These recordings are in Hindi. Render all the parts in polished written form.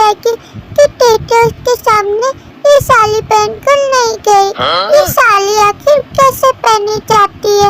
है कि टेटे उसके सामने ये साड़ी पहनकर नहीं गई। ये साड़ी आखिर कैसे पहनी जाती है?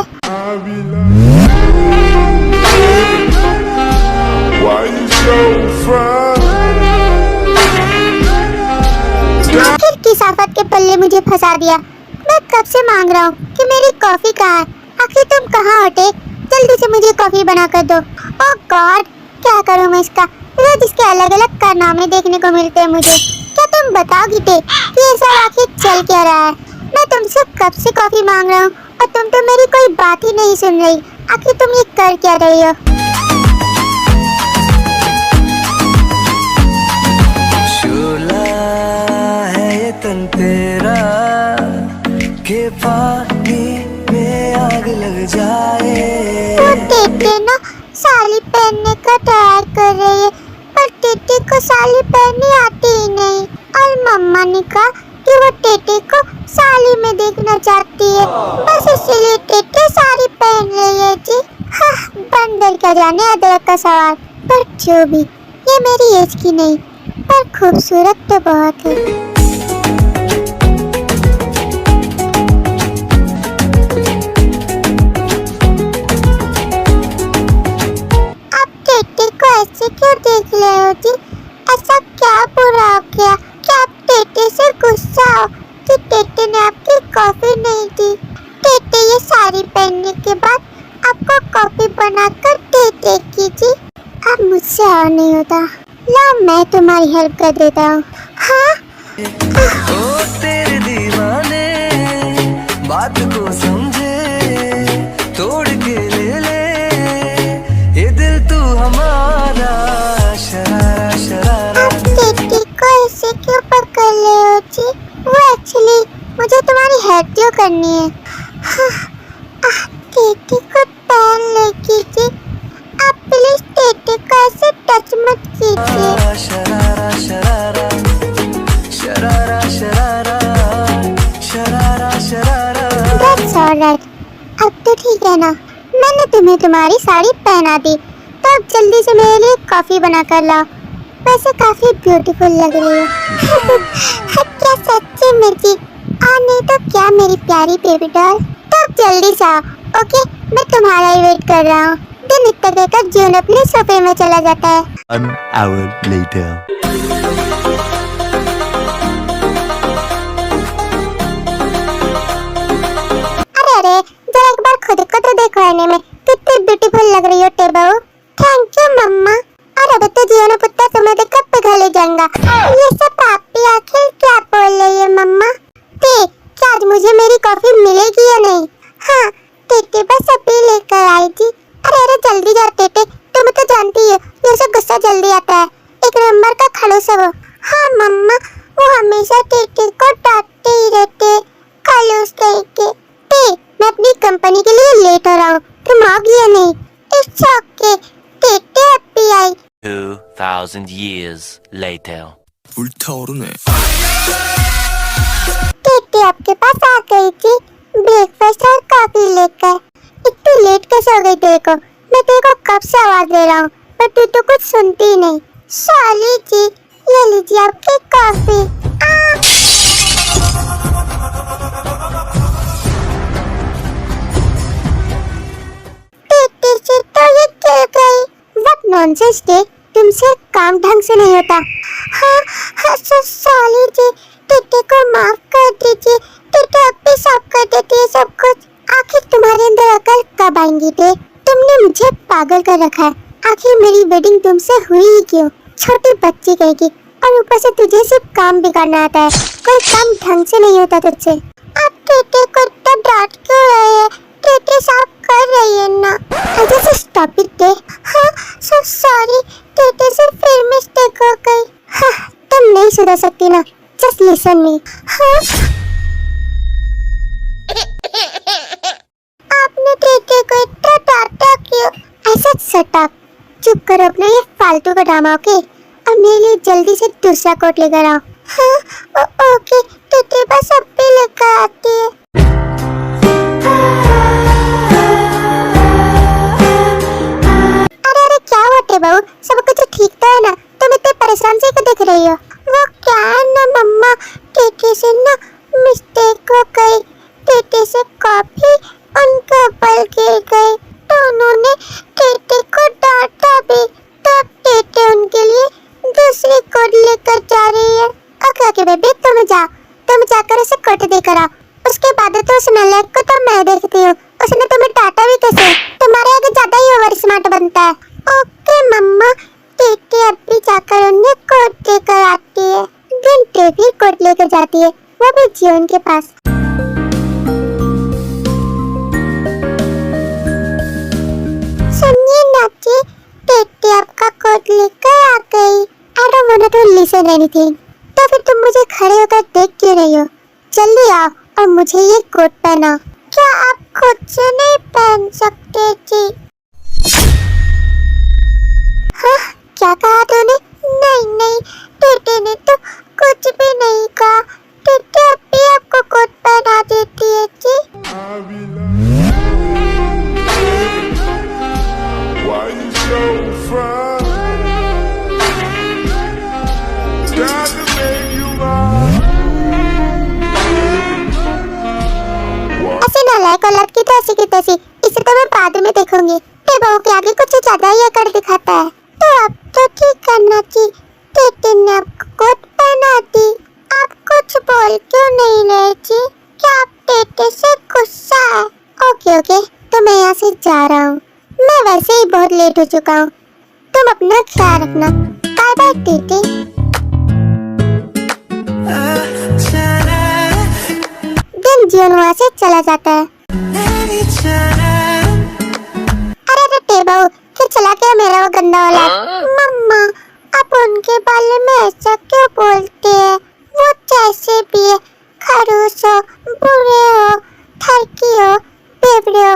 आखिर किस आफत के पल्ले मुझे फंसा दिया। मैं कब से मांग रहा हूँ कि मेरी कॉफी कहाँ है। आखिर तुम कहाँ हटे? जल्दी से मुझे कॉफी बना कर दो। ओह गॉड, क्या करूँ मैं इसका? रोज इसके अलग अलग कारनामे देखने को मिलते हैं मुझे। क्या तुम बताओगी टे कि ये सब आखिर चल क्या रहा है? मैं तुमसे कब से कॉफी मांग रहा हूँ और तुम तो मेरी कोई बात ही नहीं सुन रही। आखिर तुम ये कर क्या रही हो? तन तेरा के पानी में आग लग जाए। वो टेटे ना साड़ी पहनने का ट्राई कर रही है, पर टेटे को साड़ी पहननी आती ही नहीं। और मम्मा ने कहा कि वो टेटे को साड़ी में देखना चाहती है, बस इसलिए टेटे साड़ी पहन रही है जी। हाँ, बंदर क्या जाने अदरक का सवाल। पर जो भी, ये मेरी एज की नहीं, पर खूबसूरत तो बहुत है। ऐसे क्यों देख रहे हो जी? ऐसा क्या बुरा हो गया? क्या आप टेटे से गुस्सा हो कि टेटे ने आपकी कॉफी नहीं दी? टेटे ये साड़ी पहनने के बाद आपको कॉफी बनाकर दे देगी जी। अब मुझसे और नहीं होता। लो मैं तुम्हारी हेल्प कर देता हूँ। हाँ? ओ तेरे दीवाने बात को समझे, तोड़ के ले ले ये दिल तू हमारा। शरारा शरारा। आप टेटे को ऐसे क्यों पकड़ रहे हो जी? वो एक्चुअली मुझे तुम्हारी हेल्प क्यों करनी है? हाँ, टेटे को पहन लेगी जी। आप प्लीज टेटे को ऐसे टच मत कीजिए। शरारा शरारा शरारा शरारा शरारा शरारा। That's alright। अब तो ठीक है ना, मैंने तुम्हें तुम्हारी साड़ी पहना दी, तो अब जल्दी से मेरे लिए कॉफी बना कर लाओ। वैसे काफी ब्यूटीफुल लग रही है। क्या सच्ची में जी? और नहीं तो क्या मेरी प्यारी बेबी डॉल? तो अब जल्दी से आओ, ओके? मैं तुम्हारा ही वेट कर रहा हूँ। दिन इतना देकर जीवन अपने सोफे में चला जाता है। An hour later. अरे जरा एक बार खुद को तो देखो आईने में, कितनी ब्यूटीफुल लग रही हो टे बहू। थैंक यू मम्मा। और अब तो जीवन पुत्र तुम्हें देखकर पिघल जाऊंगा। ये सब आप ही आखिर क्या बोल रही है मम्मा? टे, क्या आज मुझे मेरी कॉफी मिलेगी या नहीं? हाँ, टेटे बस अभी लेकर आई थी। अरे जल्दी जा टेटे, तुम तो जानती हो ये सब गुस्सा जल्दी आता है। एक नंबर का खड़ूस है वो। हाँ मम्मा, वो हमेशा टेटे को डांटते ही रहते, खड़ूस कह के। मैं अपनी कंपनी के लिए लेट हो रहा हूँ, तुम आओगी या नहीं? इट्स ओके, टेटे अभी आई। 2000 years later. 불타오르네। टेटे आपके पास आ गई थी ब्रेकफास्ट और कॉफी लेकर। इतनी लेट कैसे हो गई तेरे को? मैं तेरे को कब से आवाज दे रहा हूँ, पर तू तो कुछ सुनती ही नहीं। सॉरी जी, ये लीजिए आपकी कॉफी। टेटे से तो ये गिर गई। व्हाट नॉनसेंस डे, तुमसे काम ढंग से नहीं होता। हाँ, सॉरी जी, टेटे को माफ कर दीजिए। टेटे अब भी साफ कर देती है सब कुछ। आखिर तुम्हारे अंदर अकल कब आएंगी टे? तुमने मुझे पागल कर रखा है। आखिर मेरी वेडिंग तुमसे हुई ही क्यों? छोटी बच्ची कहेगी, और ऊपर से तुझे सिर्फ काम बिगाड़ना आता है। कोई काम ढंग से नहीं होता तुझसे। आप टेटे को इतना डांट क्यों रहे हैं? टेटे साफ कर रही है ना। जस्ट स्टॉप इट टे। हाँ, सो सॉरी, टेटे से फिर मिस्टेक हो गई। हाँ, तुम नहीं सुधर सकती ना। Just listen me. हाँ, आपने टेटे को इतना डांटा क्यों? ऐसा शट अप, चुप करो अपना ये फालतू का ड्रामा, ओके? और मेरे लिए जल्दी से दूसरा कोट लेकर आओ। हाँ, ओके, टेटे बस अब भी लेकर आती है। अरे क्या हुआ टे बहू, सब कुछ ठीक तो है ना? तुम इतने परेशान से क्यों दिख रहे रही हो? वो क्या है ना मम्मा, टेटे से ना मिस्टेक हो गई। टेटे से कॉफी उनके ऊपर गिर गई तो उन्होंने टेटे को डांटा भी। तो अब टेटे उनके लिए दूसरी कोट लेकर जा रही है। ओके ओके बेबी, तुम जाकर उसे कोट देकर आओ। उसके बाद तो उस नालायक को तो मैं देखती हूँ, उसने तुम्हें डांटा भी कैसे? तुम्हारे आगे ज्यादा ही ओवर स्मार्ट बनता है। ओके मम्मा, टेटे अब भी जाकर उन्हें कोट देकर आती है। घंटे भी कोट लेकर जाती है, वो भी जीवन के पास। सुनिए नाची, टेटे आपका कोट लेकर आ गई। I don't want to listen anything। तो फिर तुम मुझे खड़े होकर देख क्यों रही हो? जल्दी आओ और मुझे ये कोट पहना। क्या आप खुद से नहीं पहन सकते जी? हाँ, क्या कहा तूने? नहीं, टेटे ने तो कुछ भी नहीं कहा। टेटे अब भी आपको कोट पहना देती है जी। Why you so fine? Got to make you mine. ऐसे नालायक औलाद की तो ऐसी की तैसी, इसे तो मैं बाद में देखूंगी। ये बहू के आगे कुछ ज्यादा ही अकड़ दिखाता है। तो अब तो ठीक करना चाहिए। टेटे ने आपको कोट पहना दी। आप कुछ बोल क्यों नहीं रहे जी? क्या आप टेटे से गुस्सा है? ओके, तो मैं यहाँ से जा रहा हूँ। मैं वैसे ही बहुत लेट हो चुका हूँ। तुम अपना ख्याल रखना। बाय बाय टेटे। दिन जीवन वहाँ से चला जाता है। अरे टेबू, फिर चला क्या मेरा वो गंदा वाला? मम्मा, आप उनके बारे में ऐसा क्यों बोलते हैं? वो जैसे भी है, खड़ूस हो, बुरे हो, ठरकी हो, बेवड़े हो,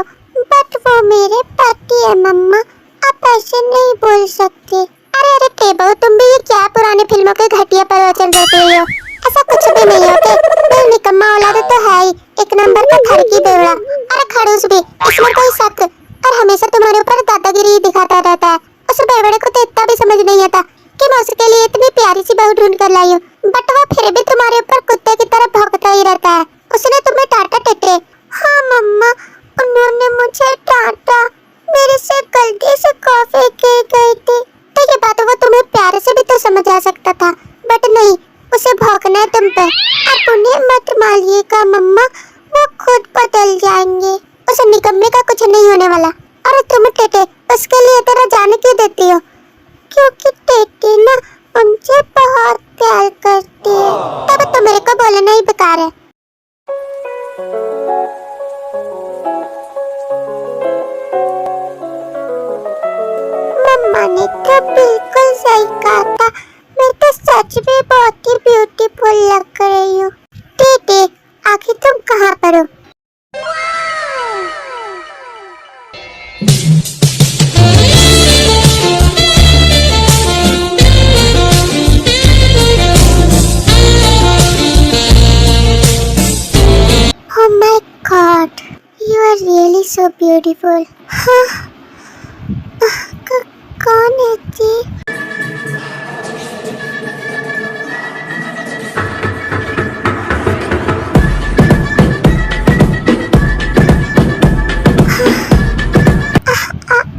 बट वो मेरे पति है मम्मा। आप ऐसे नहीं बोल सकते। अरे टेबू, तुम भी ये क्या पुरानी फिल्मों के घटिया प्रवचन देते हो? ऐसा कुछ भी नहीं होते। मैं निकम्मा औलाद तो है ही, एक नंबर का ठरकी बेवड़ा। अरे खड़ूस भी, इसमें कोई शक। और हमेशा तुम्हारे ऊपर दादागिरी दिखाता रहता है। उस बेवड़े को तो इतना भी समझ नहीं आता कि मैं उसके लिए इतनी प्यारी सी बहू ढूंढ कर लाई हूँ, बट वो फिर भी तुम्हारे ऊपर कुत्ते की तरह भौंकता ही रहता है। उसने तुम्हें डांटा टेटे? हाँ मम्मा, उन्होंने मुझे डांटा। मेरे से गलती से कॉफी गिर गई थी। तो ये बात वो तुम्हें प्यार से भी तो समझ आ सकता था, बट नहीं, उसे भौंकना है तुम पे। आप उन्हें मत मारिएगा मम्मा, वो खुद बदल जाएंगे। उस निकम्मे का कुछ नहीं होने वाला। और तुम टेटे उसके लिए इतना जान क्यों देती हो? क्योंकि टेटे ना उनसे बहुत प्यार करती है। तब तो मेरे को बोलना ही बेकार है। मम्मा ने तो बिल्कुल सही कहा था। मैं तो सच में बहुत ही ब्यूटीफुल लग रही हूँ। टेटे, आखिर तुम कहाँ पर हो? Oh my God, you are really so beautiful. हाँ, कौन है जी?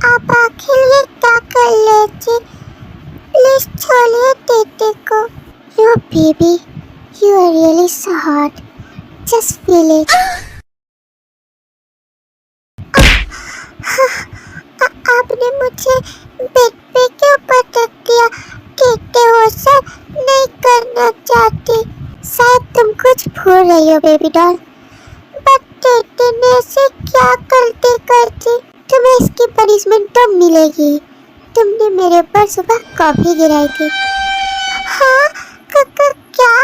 आप आखिर ये क्या कर ले जी? प्लीज छोड़िए टेटे को। Yo baby, you are really so hot. Just feel it. आपने मुझे बेड पे क्यों पटक दिया? टेटे वो सब नहीं करना चाहती। शायद तुम कुछ भूल रही हो बेबी डॉल, बट टेटे ने ऐसे क्या गलती कर दी? तुम्हें इसकी पनिशमेंट तो मिलेगी। तुमने मेरे ऊपर सुबह कॉफी गिराई थी। हाँ, क्या?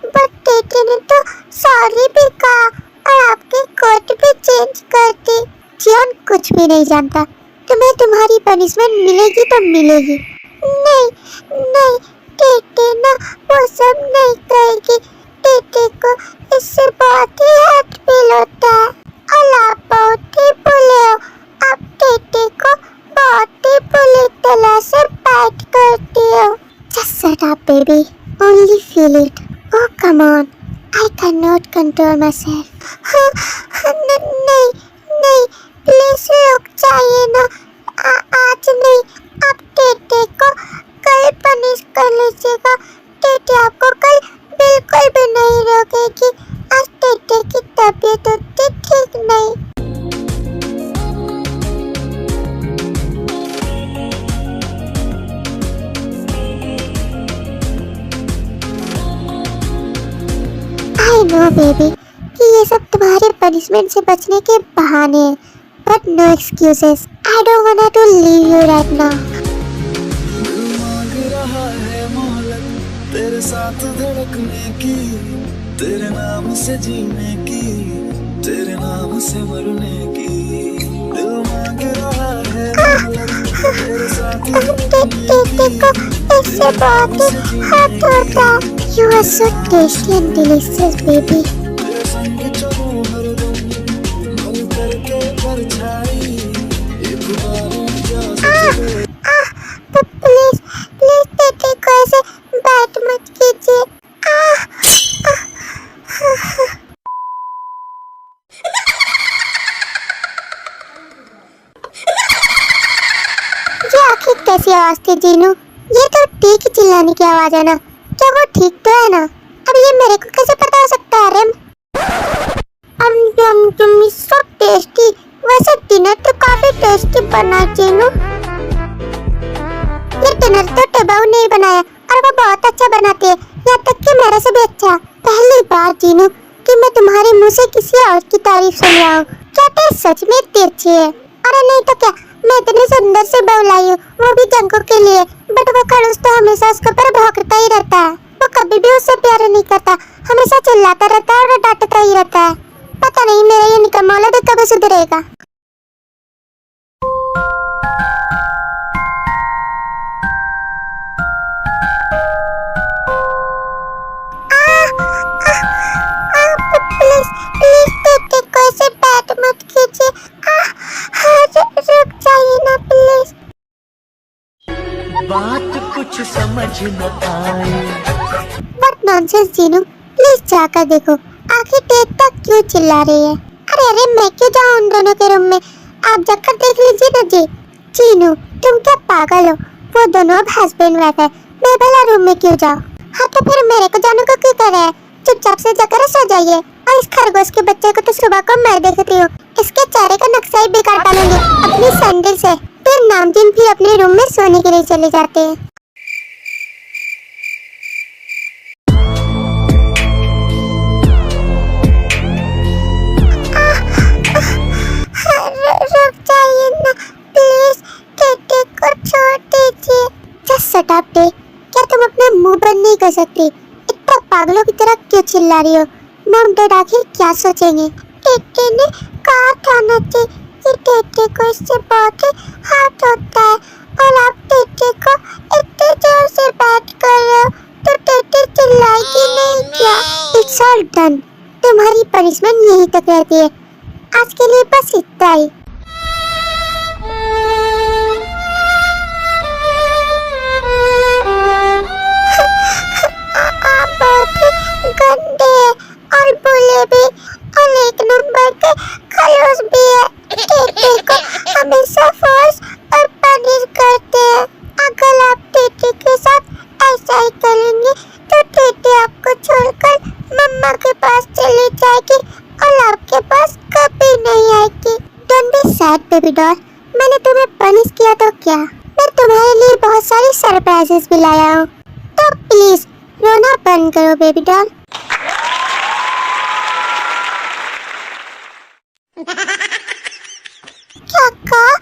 बट टेटे ने तो सॉरी भी कहा और आपकी कोट भी चेंज कर दी। जीवन कुछ भी नहीं जानता। तुम्हें तुम्हारी पनिशमेंट मिलेगी तो मिलेगी। नहीं, टेटे ना वो सब नहीं करेगी। टेटे को इससे बहुत ही हर्ट फील होता है। और आप बहुत ही बुरे हो। आप टेटे को बहुत ही बुरी तरह से बैट करती हो। Just shut up, baby। only feel it. Oh come on, I cannot control myself. नहीं नहीं, प्लीज रुक जाइए ना। आज नहीं, आप टेटे को कल पनिश कर लीजिएगा। टेटे आपको कल बिल्कुल भी नहीं रोकेगी। आज टेटे की तबीयत उतनी ठीक नहीं। I know baby कि ये सब तुम्हारे पनिशमेंट से बचने के बहाने हैं, but no excuses. I don't wanna to leave you right now. दिल मांग रहा है मोहलत तेरे साथ धड़कने की, तेरे नाम से जीने की, तेरे नाम से मरने की। दिल मांग रहा है मोहलत तेरे साथ टेटे को इससे बहुत ही हर्ट होता है। You are so tasty and delicious baby. तेरे संग चलूं हरदम, मन करके परछाई, एक बार जा सके। प्लीज प्लीज टेटे को ऐसे बैट मत कीजिए। ये आखिर कैसी आवाज थी जीनू? ये तो ठीक चिल्लाने की आवाज है ना? क्या वो ठीक तो है ना? अब ये मेरे को कैसे पता हो सकता है रेम? So tasty. वैसे डिनर तो काफी टेस्टी बना जीनू। ये डिनर तो टेबाऊ ने बनाया और वो बहुत अच्छा बनाती है, यहाँ तक कि मेरे से भी अच्छा। पहली बार जीनू कि मैं तुम्हारे मुंह से किसी और की तारीफ सुन रहा हूँ। क्या टेस्ट सच में इतनी अच्छी है? अरे नहीं तो क्या, मैं इतनी सुंदर से बहू लाई हूँ, वो भी जंगों के लिए। बट वो खड़ूस तो हमेशा उसके ऊपर भौंकता ही रहता है। वो कभी भी उससे प्यार नहीं करता, हमेशा चिल्लाता रहता है और डांटता ही रहता है। पता नहीं मेरा ये निकम्मा औलाद कब सुधरेगा। प्लीज प्लीज टेटे को ऐसे बैट मत कीजिए। रुक जाइए ना प्लीज। बात कुछ समझ न आए। What nonsense जीनू, प्लीज जाकर देखो आखिर टेटा क्यों चिल्ला रही है। अरे अरे मैं क्यों जाऊँ उन दोनों के रूम में, आप जाकर देख लीजिए ना जी। जीनू तुम क्या पागल हो? वो दोनों अब हस्बैंड वाइफ है, मैं भला रूम में क्यों जाऊँ? हाँ तो फिर मेरे को जाने को क्यों कर रहे हैं? चुपचाप से जाकर सो जाइए। और इस खरगोश के बच्चे को तो सुबह को मैं देखती हूँ, इसके चेहरे का नक्शा ही बेकार डालूंगी अपनी सैंडल से। फिर नामजीन भी अपने रूम में सोने के लिए चले जाते हैं। रुक जाइए ना प्लीज, टेटे को छोड़ दीजिए। जस्ट शट अप डे, क्या तुम अपना मुंह बंद नहीं कर सकती? इतना पागलों की तरह क्यों चिल्ला रही हो? मॉम डैड आखिर क्या सोचेंगे? टेटे ने कहा था ना कि टेटे को इससे बहुत ही हर्ट होता है, और आप टेटे को इतने जोर से बैट कर रहे हो तो टेटे चिल्लाएगी नहीं क्या? इट्स ऑल डन, तुम्हारी पनिशमेंट यहीं तक रहती है। आज के लिए बस इतना ही। आप बहुत ही गंदे और बुले भी और एक नंबर के खड़ूस भी है। टेटे को हमेशा फोर्स और पनिश करते हैं। अगर आप टेटे के साथ ऐसा ही करेंगे तो टेटे आपको छोड़कर मम्मा के पास चली जाएगी और आपके पास कभी नहीं आएगी। Don't be sad baby doll, मैंने तुम्हें पनिश किया तो क्या, मैं तुम्हारे लिए बहुत सारी सरप्राइजेस भी लाया हूँ। तो प्लीज रोना बंद करो बेबी डॉल। क्या कहा?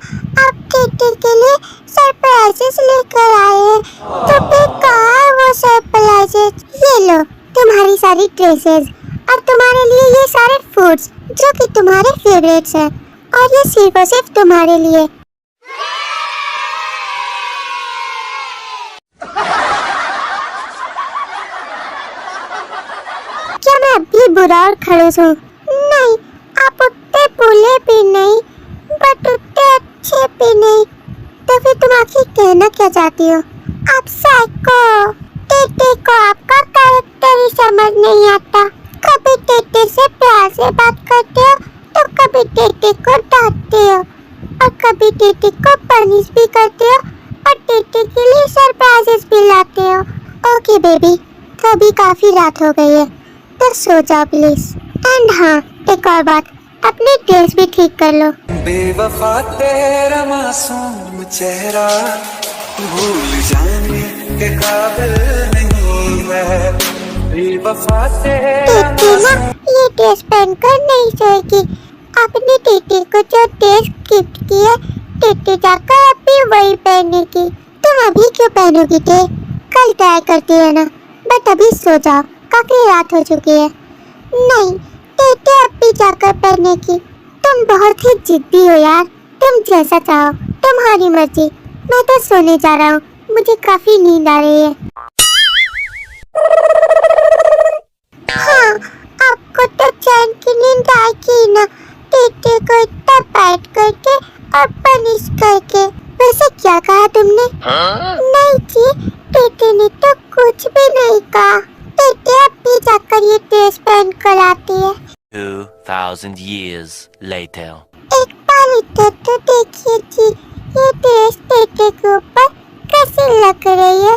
आप टेटे के लिए सरप्राइजेस लेकर आए हैं? तो फिर कहाँ है वो सरप्राइजेस? ये लो तुम्हारी सारी ड्रेसेस और तुम्हारे लिए ये सारे फूड्स जो कि तुम्हारे फेवरेट्स हैं, और ये सिर्फ और सिर्फ तुम्हारे लिए। क्या मैं अभी बुरा और खड़ूस हूँ? नहीं, आप उतने बुले भी नहीं बट उतने अच्छे भी नहीं। तो फिर तुम आखिर कहना क्या चाहती हो? आप साइको। टेटे को आपका कैरेक्टर ही समझ नहीं आता। कभी टेटे से प्यार से बात करते हो तो कभी टेटे को डांटते हो और कभी टेटे को पनिश भी करते हो और टेटे के लिए सरप्राइजेस भी लाते हो। ओके बेबी, तो अभी काफी रात हो गई है तो सो जाओ प्लीज। एंड हाँ, एक और बात, अपनी ड्रेस भी ठीक कर लो। बेवफा तेरा मासूम चेहरा भूल जाने के काबिल नहीं है। बेवफा तेरा टेटे ना ये ड्रेस पहनकर नहीं सोएगी। आपने टेटे को जो ड्रेस गिफ्ट की है, टेटे जाकर अभी वही पहनेगी। तुम अभी क्यों पहनोगी टे? कल ट्राई करती है ना, बट अभी सो जाओ, काफी रात हो चुकी है। नहीं, टेटे अभी जाकर पहनेगी। तुम बहुत ही जिद्दी हो यार, तुम जैसा चाहो, तुम्हारी मर्जी। मैं तो सोने जा रहा हूँ, मुझे काफी नींद आ रही है। हाँ, आपको तो चैन की नींद आएगी ना, टेटे को इतना बैठ करके और पनिश करके। वैसे क्या कहा तुमने? नहीं जी, टेटे ने तो कुछ भी नहीं कहा। टेटे अभी जाकर ये ड्रेस पहन कर आती है। 2,000 years later. एक बार इधर तो देखिए जी, ये ड्रेस टेटे के ऊपर कैसी लग रही है।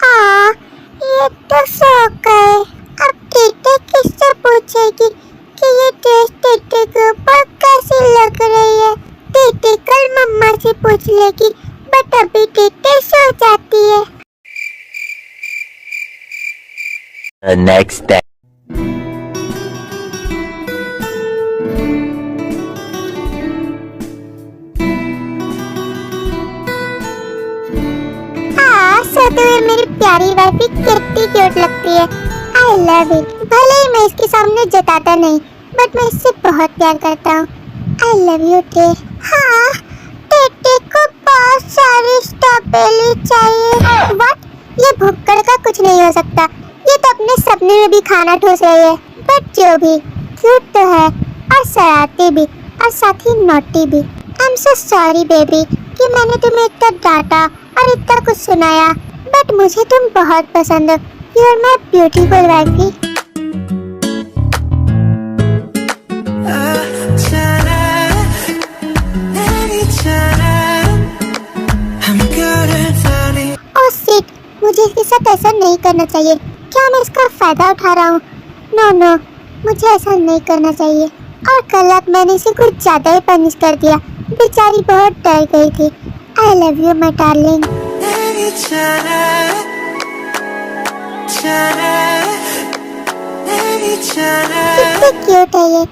हाँ, ये तो सो गए। अब टेटे किससे पूछेगी कि ये ड्रेस टेटे के ऊपर कैसी लग रही है? टेटे कल मम्मा से पूछ लेगी, बट अभी टेटे सो जाती है। The next day. हाँ, सोते हुए मेरी प्यारी वाइफ कितनी क्यूट लगती है। I love it. भले ही मैं इसके सामने जताता नहीं, बट मैं इससे बहुत प्यार करता हूँ। आई लव यू टे। हाँ, टेटे को बहुत सारी स्ट्रॉबेरी चाहिए। व्हाट? ये भुक्कड़ का कुछ नहीं हो सकता। ये तो अपने सपने में भी खाना ठूस रही है। बट जो भी, क्यूट तो है और शरारती भी और साथ ही नॉटी भी। I am so sorry baby कि मैंने तुम्हें इतना डांटा और इतना कुछ सुनाया, बट मुझे तुम बहुत पसंद हो। You are my beautiful wifey. Oh shit, मुझे इसके साथ ऐसा नहीं करना चाहिए। क्या मैं इसका फायदा उठा रहा हूँ? नो नो, मुझे ऐसा नहीं करना चाहिए। और कल रात मैंने इसे कुछ ज्यादा ही पनिश कर दिया। बेचारी बहुत डर गई थी। I love you my darling. कितनी क्यूट है ये।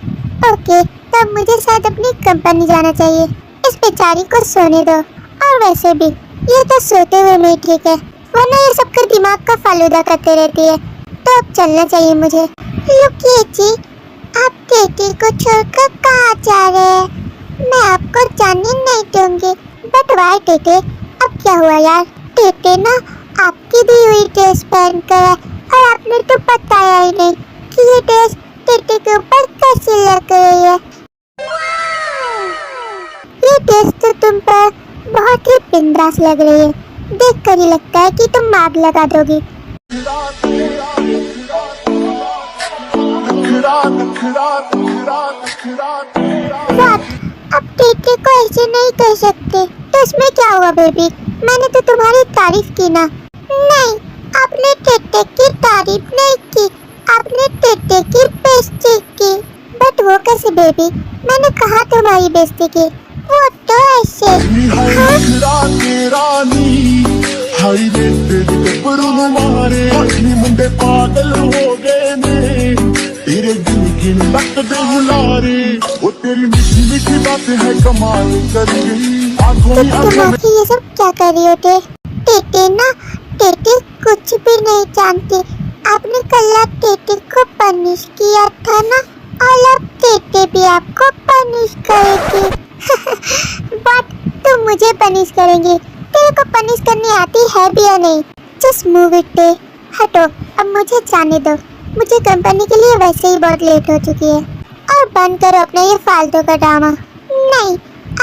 ओके, तब मुझे शायद अपनी कंपनी जाना चाहिए। इस बेचारी को सोने दो। और वैसे भी ये तो सोते हुए में ठीक है, वरना ये सबका दिमाग का फालूदा करते रहती है। तो अब चलना चाहिए मुझे। लुकिए जी, आप टेटे को छोड़कर कहाँ जा रहे हैं? मैं आपको जाने नहीं दूंगी। बट वाई टेटे, अब क्या हुआ यार? टेटे ना आपकी दी हुई ड्रेस पहन कर है और आपने तो बताया ही नहीं कि ये ड्रेस टेटे के ऊपर कैसी लग रही है। ये ड्रेस तो तुम पर बहुत ही बिंदास लग रही है। देख कर ही लगता है कि तुम आग लगा दोगी। बात, अब टेटे को ऐसे नहीं कह सकते। तो इसमें क्या हुआ बेबी? मैंने तो तुम्हारी तारीफ की ना। नहीं, आपने टेटे की तारीफ नहीं की, आपने टेटे की बेइज्जती की। बट वो कैसे बेबी? मैंने कहा तुम्हारी बेइज्जती की। वो तो ऐसे। हाई रे तेरे कपड़ों ने मारे अपनी मुंडे पागल हो गए ने तेरे गिन गिन तक दे हुलारे वो तेरी मीठी मीठी बातें है कमाल कर गई आंखों तुम ये सब क्या कर रही हो टे? टेटे ना, टेटे कुछ भी नहीं जानती। आपने कल रात टेटे को पनिश किया था ना, और अब टेटे भी आपको पनिश करेगी। बट तुम मुझे पनिश करेंगी? तेरे को पनिश करनी आती है भी या नहीं? जस्ट मूव इट टे। हटो, अब मुझे जाने दो। मुझे कंपनी के लिए वैसे ही बहुत लेट हो चुकी है। और बंद करो अपना ये फालतू का ड्रामा। नहीं,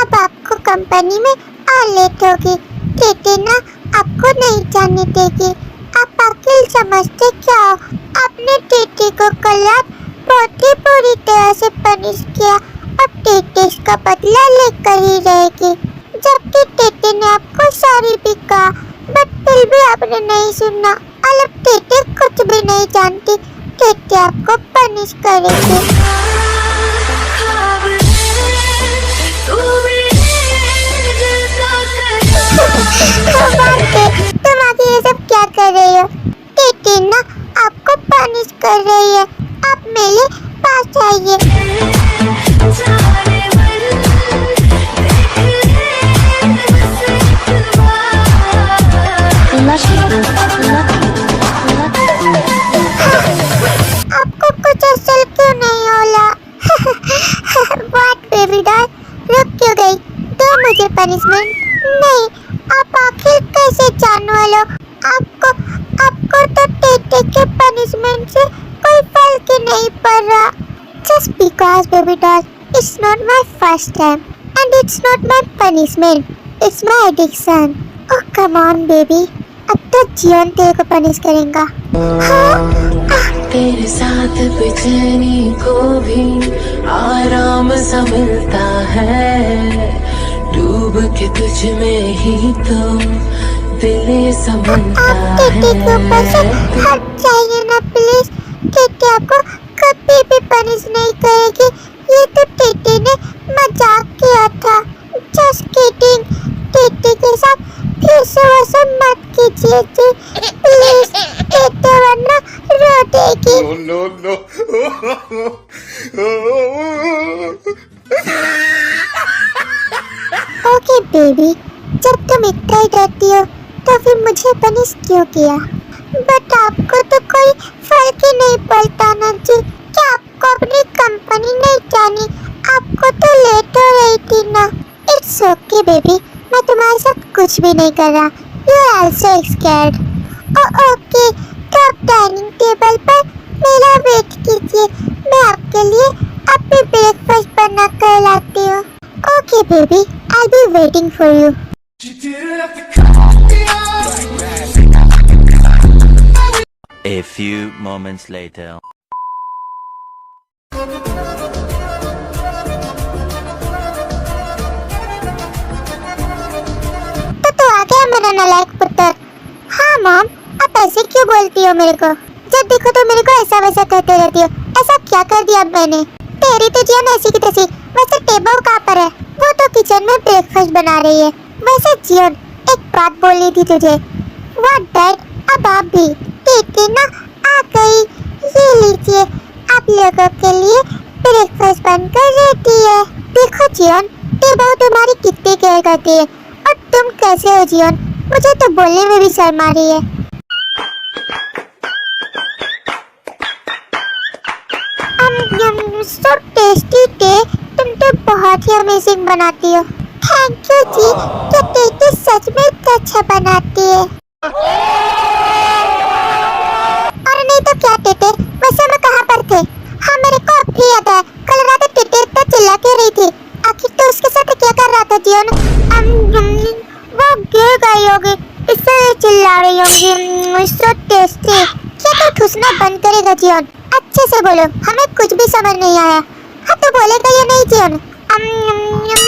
अब आपको कंपनी में और लेट होगी। टेटे ना आपको नहीं जाने देगी। आप अकेले समझते क्या हो? आपने टेटे को कल रात बहुत ही बुरी तरह से पनिश किया और टेटे का बदला लेकर ही रहेगी। जबकि टेटे ने आपको सॉरी भी कहा, बट फिर भी आपने नहीं सुना। और अब टेटे कुछ भी नहीं जानती। टेटे आपको पनिश करेगी। तुम आगे ये सब क्या कर रही हो? टेटे ना आपको पनिश कर रही है। आप मेरे पास आइए। आपको कुछ असल क्यों नहीं होला? What baby doll? रुक क्यों गई? दो मुझे पनिशमेंट। नहीं, आप आखिर कैसे जानने वाले हो? आपको तो टेटे के पनिशमेंट से कोई फर्क ही नहीं पड़ रहा। Just because baby doll, it's not my first time and it's not my punishment. It's my addiction. Oh come on baby, अब तो जीवन तेरे को पनिश करेगा। तेरे साथ बेचैनी को भी आराम सा मिलता है। डूब के तुझ में ही तो दिल समझता आप टेटे के ऊपर से हट जाइए ना प्लीज। टेटे आपको कभी भी पनिश नहीं करेगी। ये तो टेटे ने मजाक किया था। Just kidding. टेटे के साथ फिर से वो सब मत कीजिए जी प्लीज। टेटे वरना रो देगी। ओके बेबी, जब तुम इतना ही डरती हो तो फिर मुझे पनिश क्यों किया? बट आपको तो कोई फर्क ही नहीं पड़ता ना जी। क्या आपको अपनी कंपनी नहीं जानी? आपको तो लेट हो रही थी ना। इट्स ओके बेबी, मैं तुम्हारे साथ कुछ भी नहीं कर रहा। You are also scared. Okay, तो आप डाइनिंग टेबल पर मेरा वेट कीजिए। मैं आपके लिए अपनी ब्रेकफास्ट बना कर लाती हूँ। Okay baby, I be waiting for you. A few moments later. तो आ गया मेरा नालायक पुत्र। हाँ मॉम, आप ऐसे क्यों बोलती हो मेरे को? जब देखो तो मेरे को ऐसा वैसा कहते रहती हो। ऐसा क्या कर दिया अब मैंने? तेरी तो जियन ऐसी की तैसी। वैसे टेबल कहाँ पर है? वो तो किचन में ब्रेकफास्ट बना रही है। वैसे जियन, एक बात बोलनी थी तुझे। व्हाट डैड, अब आप भी टेटे ना आ गई। ये लीजिए, आप लोगों के लिए ब्रेकफास्ट बनकर रेडी है। देखो जियन, टेबल तुम्हारी कितनी केयर करती है। और तुम कैसे हो जियन? मुझे तो बोलने में भी शर्म आ रही है। सो टेस्टी टे, तुम तो बहुत ही अमेजिंग बनाती हो। थैंक यू जी, क्या टेटे सच में इतना अच्छा बनाती है। और नहीं तो क्या टेटे, वैसे मैं कहाँ पर थे? हाँ मेरे को अब भी याद है, कल रात टेटे इतना चिल्ला क्यों रही थी? आखिर तो उसके साथ क्या कर रहा था जियन? वो गिर गई होगी इसलिए चिल्ला रही होगी। So tasty. क्या तो ठूसना बंद करेगा जियन? अच्छे से बोलो, हमें कुछ भी समझ नहीं आया। हाँ तो बोलेगा या नहीं जियन?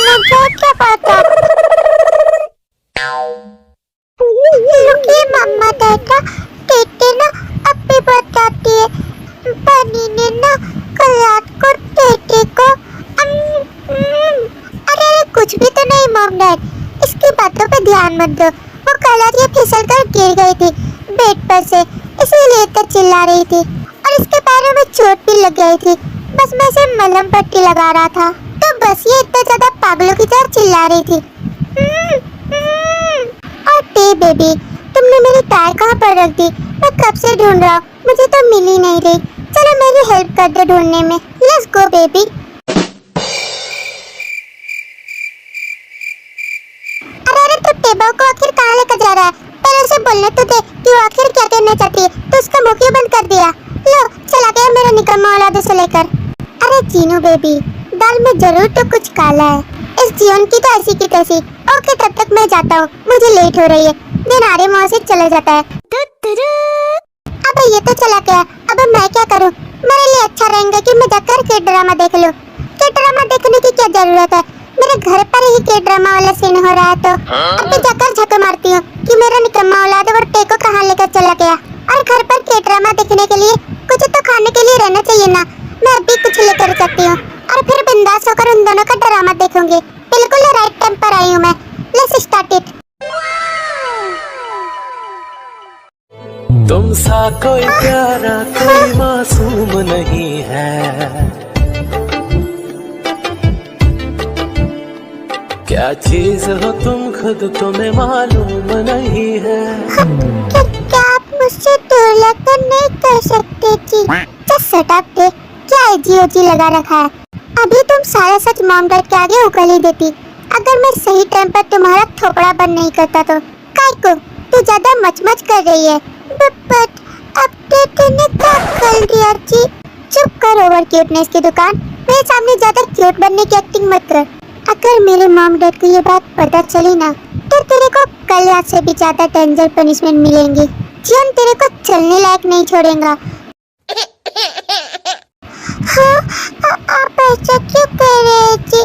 मुझे क्या पता। रुकिए मम्मा डैडा, टेटे ना अब भी बताती है। बनी ने ना कल रात को टेटे को अरे कुछ भी तो नहीं मॉम डैड, इसकी बातों पे ध्यान मत दो। वो कल रात ये फिसल कर गिर गई थी बेड पर से, इसीलिए इतना चिल्ला रही थी। और इसके पैरों में चोट भी लग गई थी। बस मैं इसे मलहम पट्टी लगा रहा था, तो बस ये इतना ज्यादा पागलों की तरह चिल्ला रही थी। और टे बेबी, तुमने मेरी टाई कहाँ पर रख दी? मैं कब से ढूंढ रहा हूँ, मुझे तो मिल ही नहीं रही। चलो मेरी हेल्प कर दो ढूंढने में। Let's go baby. अरे तो टेबल को आखिर कहाँ लेकर जा रहा है? पहले उसे बोलने तो दे कि वो आखिर क्या कहना चाहती है, तो उसका मुंह क्यों बंद कर दिया? लो चला गया मेरा निकम्मा औलादों से लेकर। अरे चीनू बेबी, दाल में जरूर तो कुछ काला है। इस जीवन की तो ऐसी की तैसी। ओके तब तक मैं जाता हूँ, मुझे लेट हो रही है। दिन आरे मुँह से चला जाता है। अबे ये तो चला गया, अब मैं क्या करूँ? मेरे लिए अच्छा रहेगा कि मैं जाकर के ड्रामा देख लूँ। के ड्रामा देखने की क्या जरूरत है, मेरे घर पर ही के ड्रामा वाला सीन हो रहा है। तो अब मैं जाकर झक मारती हूँ कि मेरा निकम्मा औलाद और टेको कहाँ लेकर चला गया। और घर पर के ड्रामा देखने के लिए कुछ तो खाने के लिए रहना चाहिए ना। मैं अभी कुछ लेकर सकती हूँ और फिर बिंदास होकर उन दोनों का ड्रामा देखूंगी। बिल्कुल राइट टाइम पर आई हूँ मैं। Let's start it. तुम सा कोई प्यारा कोई मासूम नहीं है, क्या चीज हो तुम खुद तुम्हें मालूम नहीं है। क्या आप मुझसे दूर लगकर नहीं कर सकते जी? जस्ट शट अप टे, क्या जी लगा रखा है? अभी तुम सारा सच मॉम डैड के आगे उगल ही देती अगर मैं सही टाइम पर तुम्हारा थोपड़ा बंद नहीं करता तो। काय को तू ज्यादा मच कर रही है। बट अब तूने क्या कर दिया जी? चुप कर ओवर क्यूटनेस की दुकान। मेरे सामने ज्यादा क्यूट बनने की एक्टिंग मत कर। अगर मेरे मॉम डैड को ये बात पता चली ना तो तेरे को कल रात से भी ज्यादा डेंजर पनिशमेंट मिलेंगी। जीवन तेरे को चलने लायक नहीं छोड़ेगा। हाँ, आप ऐसा क्यों कर रहे हैं जी?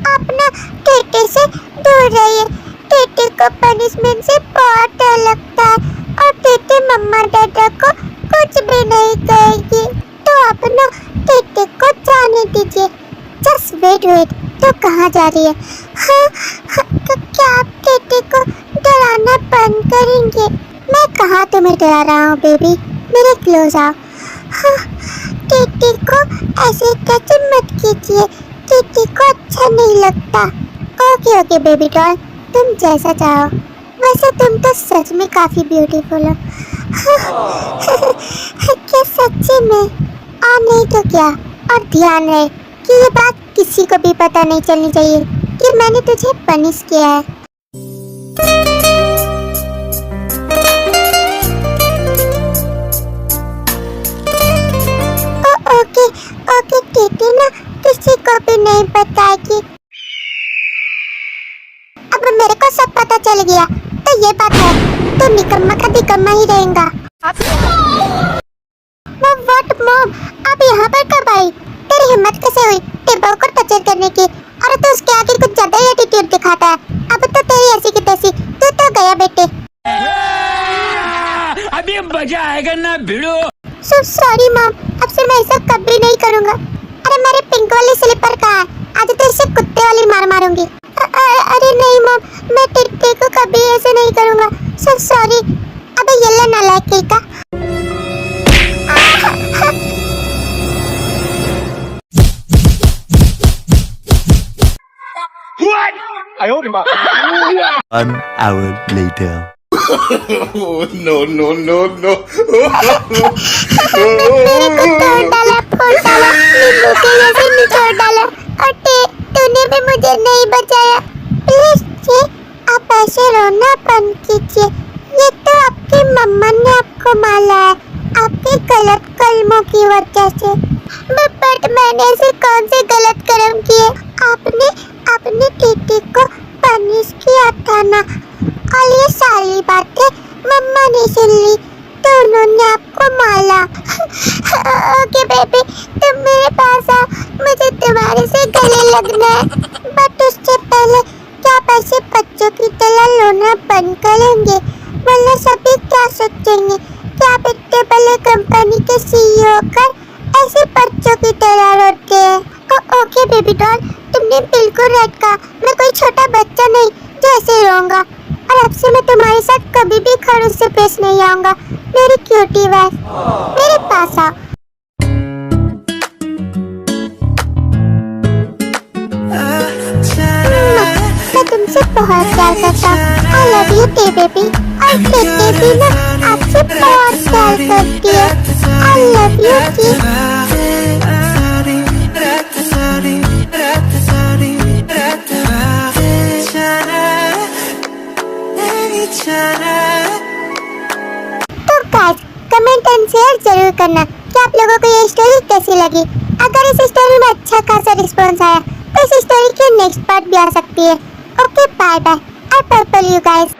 आप ना टेटे से दूर रहिए। टेटे को पनिशमेंट से बहुत डर लगता है और टेटे मम्मा डैडा को कुछ भी नहीं कहेगी। तो आप ना टेटे को जाने दीजिए। जस्ट वेट तो कहाँ जा रही है? हाँ, तो क्या आप टेटे को डराना बंद करेंगे? मैं कहाँ तुम्हें डरा रहा हूँ बेबी, मेरे क्लोज आओ। हाँ, टेटे को ऐसे टच मत कीजिए, टेटे को अच्छा नहीं लगता। ओके बेबी डॉल, तुम जैसा चाहो। वैसे तुम तो सच में काफी ब्यूटीफुल हो। हाँ, क्या सच्ची में? और नहीं तो क्या। और ध्यान रहे कि ये बात किसी को भी पता नहीं चलनी चाहिए कि मैंने तुझे पनिश किया है। ओके टेटे ना किसी को भी नहीं बताएगी। अब मेरे को सब पता चल गया तो ये बात है तो निकम्मा का निकम्मा ही रहेगा। व्हाट मॉम, आप यहाँ पर कब आई? तेरी हिम्मत कैसे हुई टेबल को टच करने की? और तो उसके आगे कुछ ज्यादा ही एटीट्यूड दिखाता है। अब तो तेरी ऐसी की तैसी, तू तो गया बेटे। अभी मजा आएगा ना भिड़ो। सो सॉरी मॉम, अब से मैं ऐसा कभी नहीं करूँगा। अरे मेरे पिंक वाली स्लीपर कहाँ है? आज तो इसे कुत्ते वाली मार मारूंगी। अरे नहीं मॉम, मैं टेटे को कभी ऐसे नहीं करूँगा। So sorry. अबे ये ले नालायक का। One hour later. No. डाला और तूने भी मुझे नहीं बचाया। प्लीज जी, आप ऐसे रोना बंद कीजिए। ये तो आपकी मम्मा ने आपको मारा है, आपके गलत कलमों की वजह से। बट मैंने ऐसे कौन से गलत कर्म किए? आपने टीटी को पनिश किया था ना, और ये सारी बातें मम्मा ने सुन ली तो उन्होंने आपको मारा। ओके बेबी, तुम मेरे पास आ, मुझे तुम्हारे से गले लगना है। बट उससे पहले क्या आप ऐसे बच्चों की तरह रोना बंद करेंगे? वरना सभी क्या सोचेंगे कि आप इतने बड़े कंपनी के सीईओ होकर ऐसे बच्चों की तरह रोते हैं। ओके बेबी डॉल, तुमने बिल्कुल राइट कहा। मैं कोई छोटा बच्चा नहीं जो ऐसे रोऊंगा। और अब से मैं तुम्हारे साथ कभी भी खड़ूस से पेश नहीं आऊंगा। मेरी क्यूटी वाइफ, मेरे पास आओ। मैं तुमसे बहुत प्यार करता हूँ। आई लव यू टे बेबी। और टेटे भी ना आपसे बहुत प्यार करती है। आई लव यू जी। तो गाइस, कमेंट एंड शेयर जरूर करना कि आप लोगों को ये स्टोरी कैसी लगी। अगर इस स्टोरी में अच्छा खासा रिस्पॉन्स आया तो इस स्टोरी की नेक्स्ट पार्ट भी आ सकती है। Okay bye bye, I purple you guys.